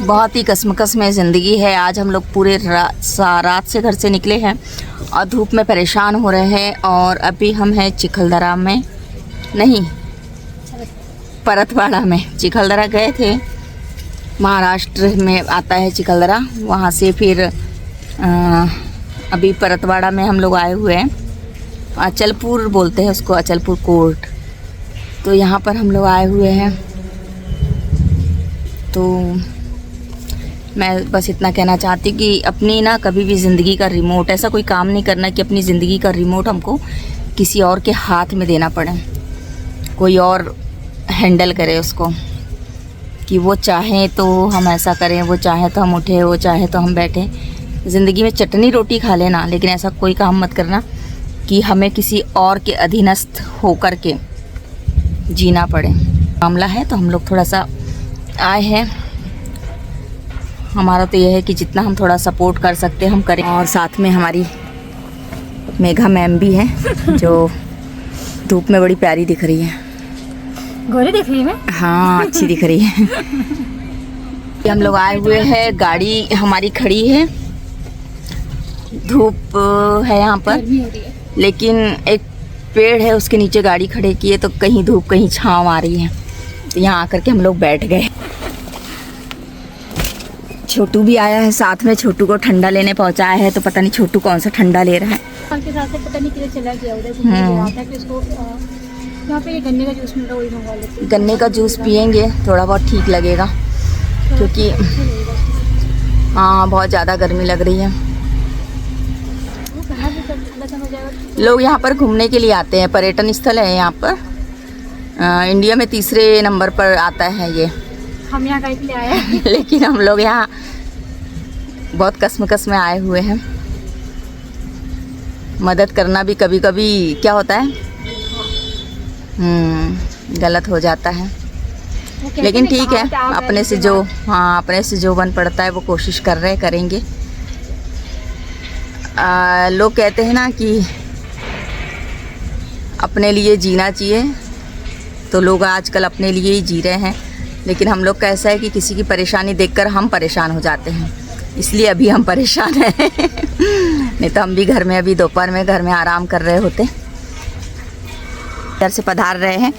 बहुत ही कसमकस में ज़िंदगी है। आज हम लोग पूरे रात से घर से निकले हैं और धूप में परेशान हो रहे हैं। और अभी हम हैं चिखलदरा में, नहीं परतवाड़ा में। चिखलदरा गए थे, महाराष्ट्र में आता है चिखलदरा, वहाँ से फिर अभी परतवाड़ा में हम लोग आए हुए हैं। अचलपुर बोलते हैं उसको, अचलपुर कोर्ट। तो यहाँ पर हम लोग आए हुए हैं। तो मैं बस इतना कहना चाहती हूँ कि अपनी ना कभी भी ज़िंदगी का रिमोट, ऐसा कोई काम नहीं करना कि अपनी ज़िंदगी का रिमोट हमको किसी और के हाथ में देना पड़े, कोई और हैंडल करे उसको, कि वो चाहे तो हम ऐसा करें, वो चाहे तो हम उठे, वो चाहे तो हम बैठे। ज़िंदगी में चटनी रोटी खा लेना, लेकिन ऐसा कोई काम मत करना कि हमें किसी और के अधीनस्थ होकर के जीना पड़े। मामला है तो हम लोग थोड़ा सा आए हैं। हमारा तो यह है कि जितना हम थोड़ा सपोर्ट कर सकते हम करें। और साथ में हमारी मेघा मैम भी है जो धूप में बड़ी प्यारी दिख रही है। गोरी दिख रही है? हाँ, अच्छी दिख रही है। हम लोग आए हुए हैं, गाड़ी हमारी खड़ी है, धूप है यहाँ पर, लेकिन एक पेड़ है उसके नीचे गाड़ी खड़े की है, तो कहीं धूप कहीं छाँव आ रही है। तो यहाँ आकर के हम लोग बैठ गए। छोटू भी आया है साथ में, छोटू को ठंडा लेने पहुँचाया है। तो पता नहीं छोटू कौन सा ठंडा ले रहा है। के साथ से पता नहीं किधर चला गया, उधर घूमने गया था कि उसको यहाँ पे गन्ने का जूस मिलता है, वही मंगवा लेते हैं। गन्ने का जूस पियेंगे, थोड़ा बहुत ठीक लगेगा, क्योंकि हाँ बहुत ज़्यादा गर्मी लग रही है। लोग यहाँ पर घूमने के लिए आते हैं, पर्यटन स्थल है यहाँ पर। इंडिया में 3रे नंबर पर आता है ये। हम यहाँ कहीं ले आए हैं लेकिन हम लोग यहाँ बहुत कसमकस में आए हुए हैं। मदद करना भी कभी कभी क्या होता है, गलत हो जाता है, लेकिन ठीक है, अपने से जो अपने से जो बन पड़ता है वो कोशिश कर रहे करेंगे। लोग कहते हैं ना कि अपने लिए जीना चाहिए, तो लोग आजकल अपने लिए ही जी रहे हैं। लेकिन हम लोग का ऐसा है कि किसी की परेशानी देखकर हम परेशान हो जाते हैं, इसलिए अभी हम परेशान हैं। नहीं तो हम भी घर में अभी दोपहर में घर में आराम कर रहे होते। घर से पधार रहे हैं।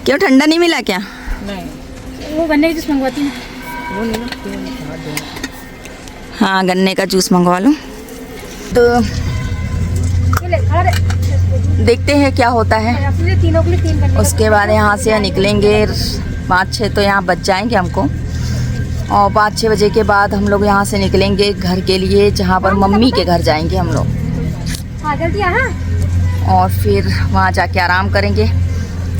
क्यों, ठंडा नहीं मिला क्या? नहीं, वो गन्ने का जूस मंगवाती हूँ। हाँ, गन्ने का जूस मंगवा लो। तो देखते हैं क्या होता है। तीनों के लिए 3 गन्ने। उसके बाद यहाँ से निकलेंगे 5-6 तो यहाँ बच जाएंगे हमको, और 5-6 बजे के बाद हम लोग यहाँ से निकलेंगे घर के लिए, जहाँ पर मम्मी के घर जाएंगे हम लोग। हाँ, जल्दी आ। और फिर वहाँ जाके आराम करेंगे।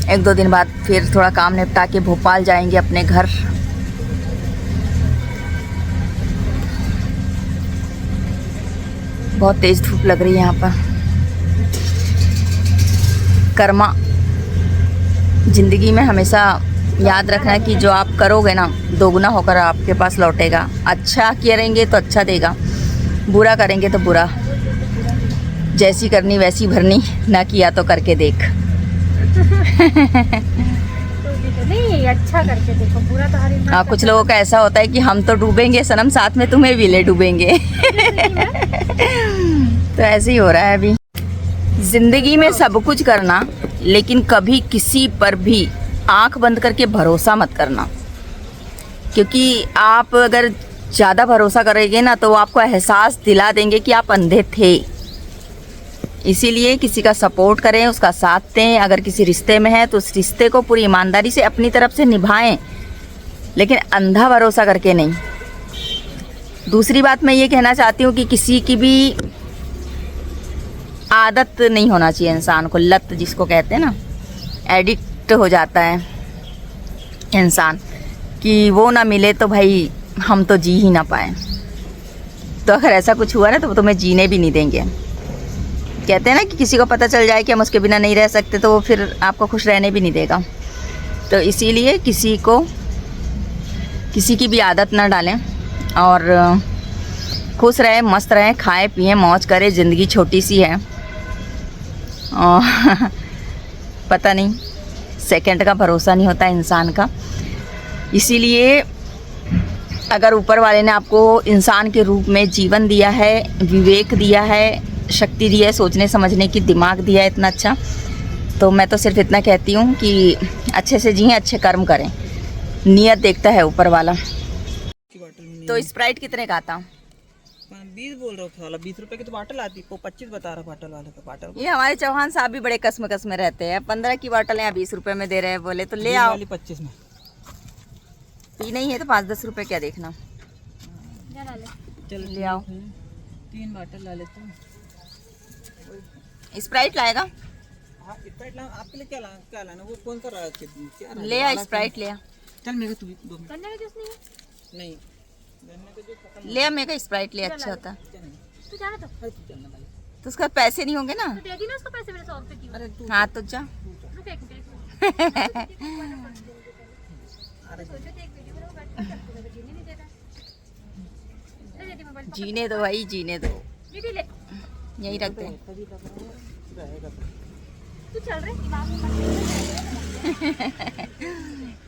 1-2 दिन बाद फिर थोड़ा काम निपटा के भोपाल जाएंगे अपने घर। बहुत तेज़ धूप लग रही है यहाँ पर। कर्मा ज़िंदगी में हमेशा याद रखना है कि जो आप करोगे ना, दोगुना होकर आपके पास लौटेगा। अच्छा करेंगे तो अच्छा देगा, बुरा करेंगे तो बुरा। जैसी करनी वैसी भरनी, ना किया तो करके देख। नहीं, अच्छा करके देखो, बुरा तो हर इंसान। कुछ लोगों का ऐसा होता है कि हम तो डूबेंगे सनम, साथ में तुम्हें भी ले डूबेंगे। तो ऐसे ही हो रहा है अभी। ज़िंदगी में सब कुछ करना, लेकिन कभी किसी पर भी आंख बंद करके भरोसा मत करना, क्योंकि आप अगर ज़्यादा भरोसा करेंगे ना तो वो आपको एहसास दिला देंगे कि आप अंधे थे। इसीलिए किसी का सपोर्ट करें, उसका साथ दें। अगर किसी रिश्ते में है तो उस रिश्ते को पूरी ईमानदारी से अपनी तरफ से निभाएं, लेकिन अंधा भरोसा करके नहीं। दूसरी बात मैं ये कहना चाहती हूँ कि किसी की भी आदत नहीं होना चाहिए इंसान को, लत जिसको कहते हैं ना, एडिक्ट हो जाता है इंसान, कि वो ना मिले तो भाई हम तो जी ही ना पाए। तो अगर ऐसा कुछ हुआ ना तो वो तुम्हें जीने भी नहीं देंगे। कहते हैं ना कि किसी को पता चल जाए कि हम उसके बिना नहीं रह सकते, तो वो फिर आपको खुश रहने भी नहीं देगा। तो इसीलिए किसी की भी आदत ना डालें, और खुश रहें, मस्त रहें, खाएं पिएं, मौज करें। ज़िंदगी छोटी सी है और पता नहीं, सेकंड का भरोसा नहीं होता इंसान का। इसीलिए अगर ऊपर वाले ने आपको इंसान के रूप में जीवन दिया है, विवेक दिया है, शक्ति दी है, सोचने समझने की दिमाग दिया है इतना अच्छा, तो मैं तो सिर्फ इतना कहती हूँ कि अच्छे से जिए, अच्छे कर्म करें। नियत देखता है ऊपर वाला। तो स्प्राइट कितने का आता? 20 बोल रहा था, 20 रुपए की तो बाटल आती, वो 25 बता रहा बाटल वाले का। बाटल ये हमारे चौहान साहब भी बड़े कसम कसम रहते हैं। 15 की बोतल यहाँ 20 रुपए में दे रहे हैं, बोले तो ले आओ। 25 में पी नहीं है तो 5-10 रुपए क्या देखना, चल ले आओ। 3 बाटल ला लेता हूँ। स्प्राइट लाएगा? हाँ स्प्राइट ला। आपके लिए क्या लाना? वो कौन सा रहा? क्या ले आ स्प्राइट, ले आ। चल मेरे को तू 2 मिनट। गन्ने का जूस नहीं है? नहीं गन्ने का जूस खत्म। ले आ, मेरे को स्प्राइट ले, अच्छा होता। तू जाना तो अरे तू चलना भाई। तो उसका पैसे नहीं होंगे ना? तू दे दी ना उसको पैसे, मेरे 100 रुपए की। अरे तू हाँ तो जा। रुक एक मिनट। अरे सोचो तो एक वीडियो बनाओ, बैठ कर करते हैं, जीने नहीं दे रहा। ले दे मोबाइल। जीने दो भाई, जीने दो। दीदी ले, यही रख दे। रहेगा तू चल रहे दिमाग में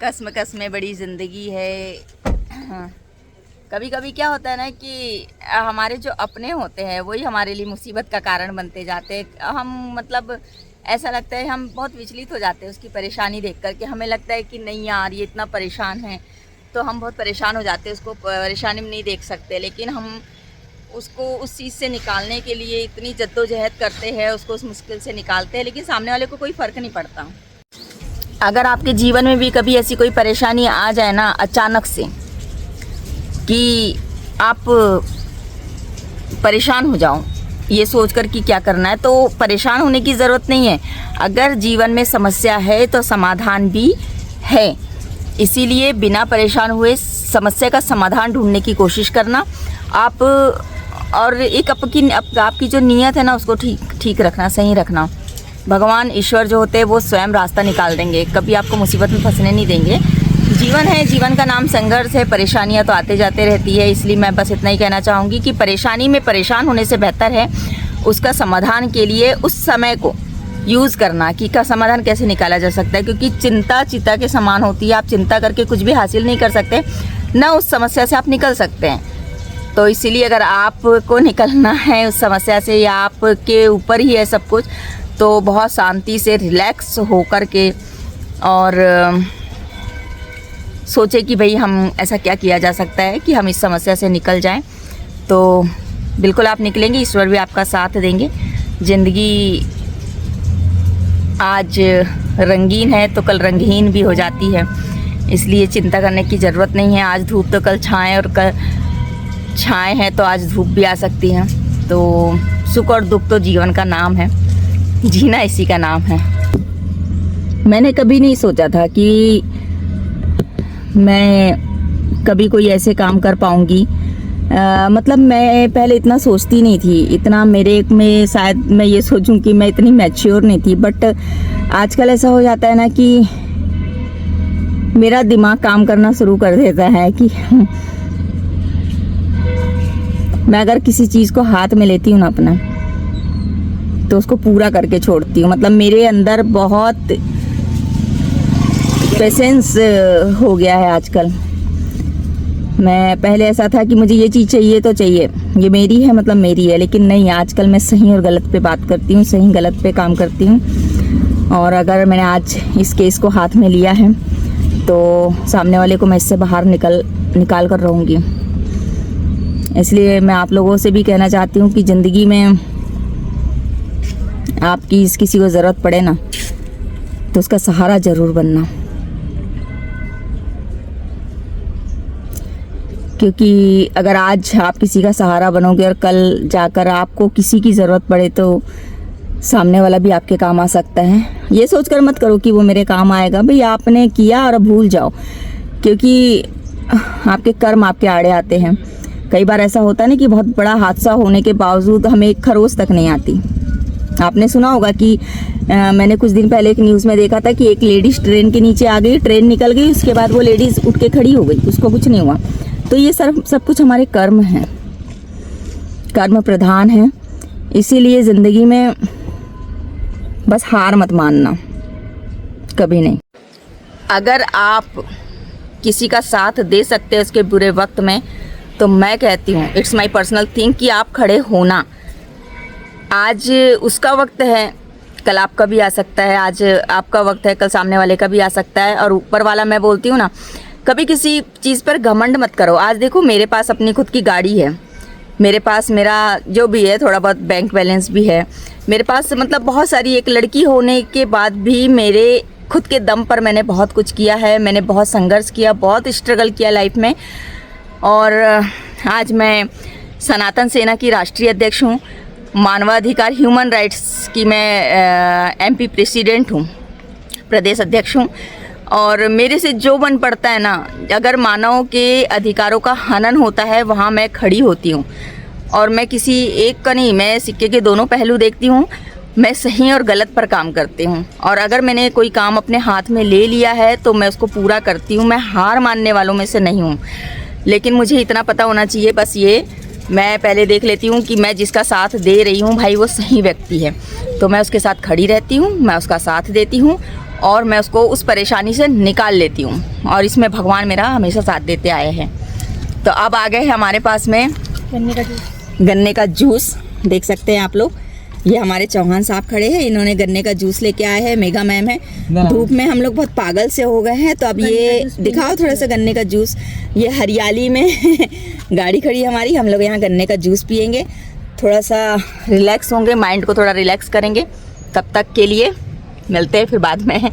कसम कसम बड़ी ज़िंदगी है। हाँ। कभी कभी क्या होता है ना कि हमारे जो अपने होते हैं वही हमारे लिए मुसीबत का कारण बनते जाते हैं। हम मतलब ऐसा लगता है हम बहुत विचलित हो जाते हैं उसकी परेशानी देख कर के। हमें लगता है कि नहीं यार ये इतना परेशान है, तो हम बहुत परेशान हो जाते हैं, उसको परेशानी में नहीं देख सकते। लेकिन हम उसको उस चीज़ से निकालने के लिए इतनी जद्दोजहद करते हैं, उसको उस मुश्किल से निकालते हैं, लेकिन सामने वाले को कोई फ़र्क नहीं पड़ता। अगर आपके जीवन में भी कभी ऐसी कोई परेशानी आ जाए ना अचानक से कि आप परेशान हो जाओ ये सोचकर कि क्या करना है, तो परेशान होने की ज़रूरत नहीं है। अगर जीवन में समस्या है तो समाधान भी है। इसीलिए बिना परेशान हुए समस्या का समाधान ढूंढने की कोशिश करना आप, और एक आपकी जो नीयत है ना उसको ठीक रखना, सही रखना। भगवान ईश्वर जो होते हैं वो स्वयं रास्ता निकाल देंगे, कभी आपको मुसीबत में फंसने नहीं देंगे। जीवन है, जीवन का नाम संघर्ष है, परेशानियां तो आते जाते रहती है। इसलिए मैं बस इतना ही कहना चाहूँगी कि परेशानी में परेशान होने से बेहतर है उसका समाधान के लिए उस समय को यूज़ करना कि का समाधान कैसे निकाला जा सकता है। क्योंकि चिंता चिता के समान होती है, आप चिंता करके कुछ भी हासिल नहीं कर सकते, ना उस समस्या से आप निकल सकते हैं। तो इसीलिए अगर आपको निकलना है उस समस्या से या आपके ऊपर ही है सब कुछ, तो बहुत शांति से रिलैक्स होकर के और सोचे कि भाई हम ऐसा क्या किया जा सकता है कि हम इस समस्या से निकल जाएं। तो बिल्कुल आप निकलेंगे, ईश्वर भी आपका साथ देंगे। ज़िंदगी आज रंगीन है तो कल रंगहीन भी हो जाती है, इसलिए चिंता करने की ज़रूरत नहीं है। आज धूप तो कल छाएं, और कल छाएं है तो आज धूप भी आ सकती है। तो सुख और दुख तो जीवन का नाम है, जीना इसी का नाम है। मैंने कभी नहीं सोचा था कि मैं कभी कोई ऐसे काम कर पाऊंगी। मतलब मैं पहले इतना सोचती नहीं थी, इतना मेरे में शायद मैं ये सोचूं कि मैं इतनी मैच्योर नहीं थी। बट आजकल ऐसा हो जाता है ना कि मेरा दिमाग काम करना शुरू कर देता है कि मैं अगर किसी चीज़ को हाथ में लेती हूँ ना अपना, तो उसको पूरा करके छोड़ती हूँ। मतलब मेरे अंदर बहुत पेशेंस हो गया है आजकल। मैं पहले ऐसा था कि मुझे ये चीज़ चाहिए तो चाहिए, ये मेरी है मतलब मेरी है, लेकिन नहीं, आजकल मैं सही और गलत पे बात करती हूँ, सही गलत पे काम करती हूँ। और अगर मैंने आज इस केस को हाथ में लिया है तो सामने वाले को मैं इससे बाहर निकाल कर रहूँगी। इसलिए मैं आप लोगों से भी कहना चाहती हूँ कि ज़िंदगी में आपकी किसी को ज़रूरत पड़े ना तो उसका सहारा ज़रूर बनना, क्योंकि अगर आज आप किसी का सहारा बनोगे और कल जाकर आपको किसी की ज़रूरत पड़े तो सामने वाला भी आपके काम आ सकता है। ये सोचकर मत करो कि वो मेरे काम आएगा, भाई आपने किया और भूल जाओ, क्योंकि आपके कर्म आपके आड़े आते हैं। कई बार ऐसा होता है ना कि बहुत बड़ा हादसा होने के बावजूद हमें एक खरोच तक नहीं आती। आपने सुना होगा कि मैंने कुछ दिन पहले एक न्यूज़ में देखा था कि एक लेडीज़ ट्रेन के नीचे आ गई, ट्रेन निकल गई, उसके बाद वो लेडीज़ उठ के खड़ी हो गई, उसको कुछ नहीं हुआ। तो ये सब कुछ हमारे कर्म हैं, कर्म प्रधान है। इसीलिए ज़िंदगी में बस हार मत मानना, कभी नहीं। अगर आप किसी का साथ दे सकते हैं उसके बुरे वक्त में, तो मैं कहती हूँ इट्स माई पर्सनल थिंग कि आप खड़े होना। आज उसका वक्त है, कल आपका भी आ सकता है, आज आपका वक्त है, कल सामने वाले का भी आ सकता है। और ऊपर वाला, मैं बोलती हूँ ना, कभी किसी चीज़ पर घमंड मत करो। आज देखो मेरे पास अपनी खुद की गाड़ी है, मेरे पास मेरा जो भी है थोड़ा बहुत बैंक बैलेंस भी है मेरे पास, मतलब बहुत सारी, एक लड़की होने के बाद भी मेरे खुद के दम पर मैंने बहुत कुछ किया है, मैंने बहुत संघर्ष किया, बहुत स्ट्रगल किया लाइफ में। और आज मैं सनातन सेना की राष्ट्रीय अध्यक्ष हूँ, मानवाधिकार ह्यूमन राइट्स की मैं एमपी प्रेसिडेंट हूँ, प्रदेश अध्यक्ष हूँ। और मेरे से जो बन पड़ता है ना, अगर मानव के अधिकारों का हनन होता है वहाँ मैं खड़ी होती हूँ। और मैं किसी एक का नहीं, मैं सिक्के के दोनों पहलू देखती हूँ। मैं सही और गलत पर काम करती हूँ, और अगर मैंने कोई काम अपने हाथ में ले लिया है तो मैं उसको पूरा करती हूँ। मैं हार मानने वालों में से नहीं हूँ, लेकिन मुझे इतना पता होना चाहिए बस ये, मैं पहले देख लेती हूँ कि मैं जिसका साथ दे रही हूँ भाई वो सही व्यक्ति है, तो मैं उसके साथ खड़ी रहती हूँ, मैं उसका साथ देती हूँ और मैं उसको उस परेशानी से निकाल लेती हूँ। और इसमें भगवान मेरा हमेशा साथ देते आए हैं। तो अब आ गए हैं हमारे पास में गन्ने का जूस, देख सकते हैं आप लोग। ये हमारे चौहान साहब खड़े हैं, इन्होंने गन्ने का जूस लेके आए हैं। मेघा मैम है, धूप में हम लोग बहुत पागल से हो गए हैं, तो अब ये दिखाओ थोड़ा सा गन्ने का जूस। ये हरियाली में गाड़ी खड़ी है हमारी, हम लोग यहाँ गन्ने का जूस पियेंगे, थोड़ा सा रिलैक्स होंगे, माइंड को थोड़ा रिलैक्स करेंगे। तब तक के लिए मिलते हैं फिर बाद में।